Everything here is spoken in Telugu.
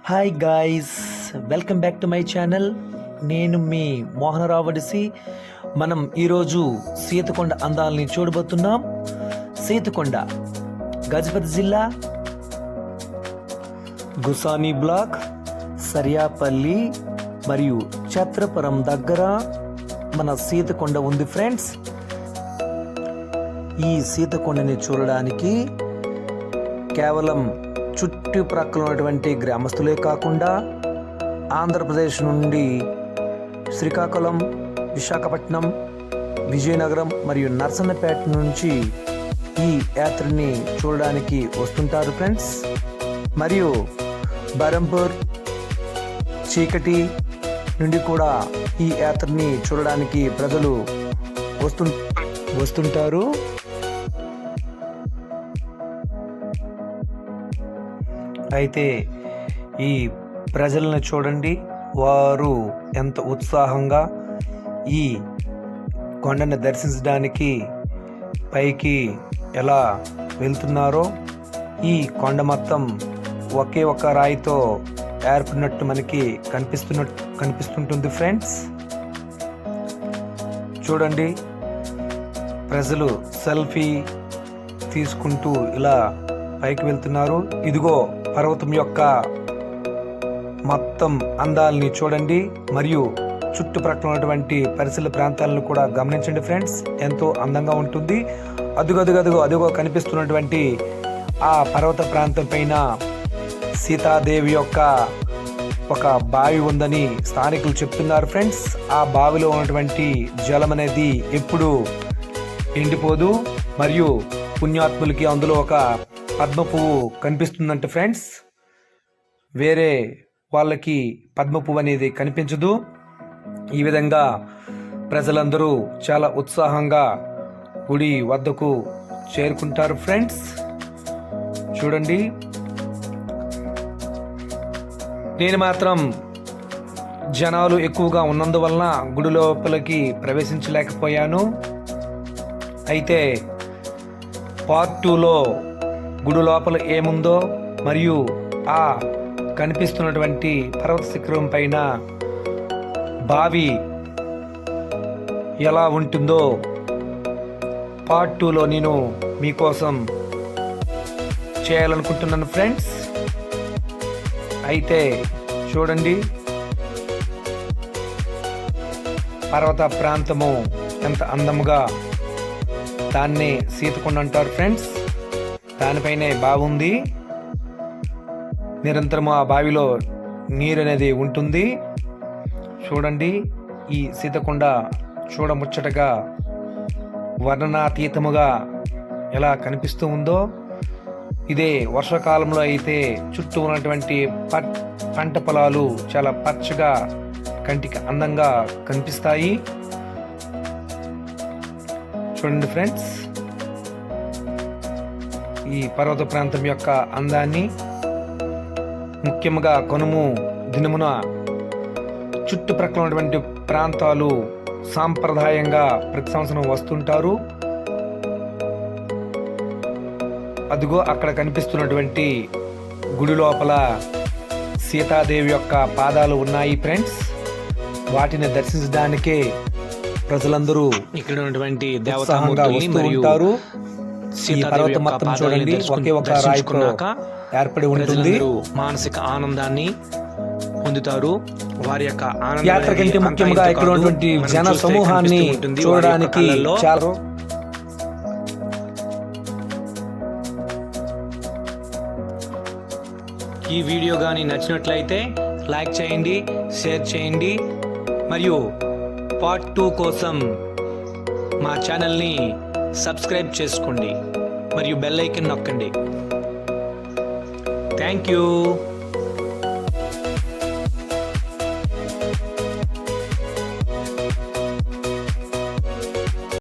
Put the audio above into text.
Hi guys, welcome back to my channel. నేను మీ మోహనరావడిసి. మనం ఈరోజు సీతకొండ అందాలని చూడబోతున్నాం. సీతకొండ గజపతి జిల్లా, గుసాని బ్లాక్, సర్యాపల్లి మరియు ఛత్రపురం దగ్గర మన సీతకొండ ఉంది ఫ్రెండ్స్. ఈ సీతకొండని చూడడానికి కేవలం చుట్టుప్రక్కల ఉన్నటువంటి గ్రామస్తులే కాకుండా ఆంధ్రప్రదేశ్ నుండి శ్రీకాకుళం, విశాఖపట్నం, విజయనగరం మరియు నర్సన్నపేట నుంచి ఈ యాత్రని చూడడానికి వస్తుంటారు ఫ్రెండ్స్. మరియు బరంపూర్, చీకటి నుండి కూడా ఈ యాత్రని చూడడానికి ప్రజలు వస్తుంటారు. అయితే ఈ ప్రజలను చూడండి, వారు ఎంత ఉత్సాహంగా ఈ కొండను దర్శించడానికి పైకి ఎలా వెళ్తున్నారో. ఈ కొండ మొత్తం ఒకే ఒక్క రాయితో ఏర్పడినట్టు మనకి కనిపిస్తుంటుంది ఫ్రెండ్స్. చూడండి, ప్రజలు సెల్ఫీ తీసుకుంటూ ఇలా పైకి వెళ్తున్నారు. ఇదిగో పర్వతం యొక్క మొత్తం అందాలని చూడండి మరియు చుట్టుప్రక్కల ఉన్నటువంటి పరిసర ప్రాంతాలను కూడా గమనించండి ఫ్రెండ్స్. ఎంతో అందంగా ఉంటుంది. అదిగో కనిపిస్తున్నటువంటి ఆ పర్వత ప్రాంతం పైన సీతాదేవి యొక్క ఒక బావి ఉందని స్థానికులు చెప్తున్నారు ఫ్రెండ్స్. ఆ బావిలో ఉన్నటువంటి జలం అనేది ఎప్పుడు ఎండిపోదు మరియు పుణ్యాత్ములకి అందులో ఒక పద్మ పువ్వు కనిపిస్తుందంట ఫ్రెండ్స్. వేరే వాళ్ళకి పద్మ పువ్వు అనేది కనిపించదు. ఈ విధంగా ప్రజలందరూ చాలా ఉత్సాహంగా గుడి వద్దకు చేరుకుంటారు ఫ్రెండ్స్. చూడండి, నేను మాత్రం జనాలు ఎక్కువగా ఉన్నందువలన గుడి లోపలికి ప్రవేశించలేకపోయాను. అయితే పార్ట్ 2లో గుడి లోపల ఏముందో మరియు ఆ కనిపిస్తున్నటువంటి పర్వత శిఖరం పైన బావి ఎలా ఉంటుందో పార్ట్ 2లో నేను మీకోసం చేయాలనుకుంటున్నాను ఫ్రెండ్స్. అయితే చూడండి, పర్వత ప్రాంతము ఎంత అందముగా, దాన్ని సీతకొండ అంటారు ఫ్రెండ్స్. దానిపైనే బావి ఉంది. నిరంతరము ఆ బావిలో నీరు అనేది ఉంటుంది. చూడండి, ఈ సీతకొండ చూడముచ్చటగా వర్ణనాతీతముగా ఎలా కనిపిస్తూ ఉందో. ఇదే వర్షాకాలంలో అయితే చుట్టూ ఉన్నటువంటి పంట పొలాలు చాలా పచ్చగా కంటికి అందంగా కనిపిస్తాయి. చూడండి ఫ్రెండ్స్, ఈ పర్వత ప్రాంతం యొక్క అందాన్ని, ముఖ్యంగా కనుము దినమున చుట్టుప్రక్కల ఉన్నటువంటి ప్రాంతాలు సాంప్రదాయంగా ప్రతి సంవత్సరం వస్తుంటారు. అదిగో అక్కడ కనిపిస్తున్నటువంటి గుడి లోపల సీతాదేవి యొక్క పాదాలు ఉన్నాయి ఫ్రెండ్స్. వాటిని దర్శించడానికే ప్రజలందరూ ఇక్కడ ఉన్నటువంటి దేవతామూర్తుల్ని మరియు పర్వతం మొత్తం చూడండి ఒకే ఒక రాయితో ఏర్పడి ఉంటుంది. మానసిక ఆనందాన్ని పొందుతారు. వారి యొక్క యాత్ర కంటే ముఖ్యంగా ఇక్కడ ఉన్నటువంటి జన సమూహాన్ని చూడడానికి చాలా. ఈ వీడియో కానీ నచ్చినట్లయితే లైక్ చేయండి, షేర్ చేయండి మరియు పార్ట్ 2 కోసం మా ఛానల్ని సబ్స్క్రైబ్ చేసుకోండి మరియు బెల్ ఐకాన్ నొక్కండి. Thank you.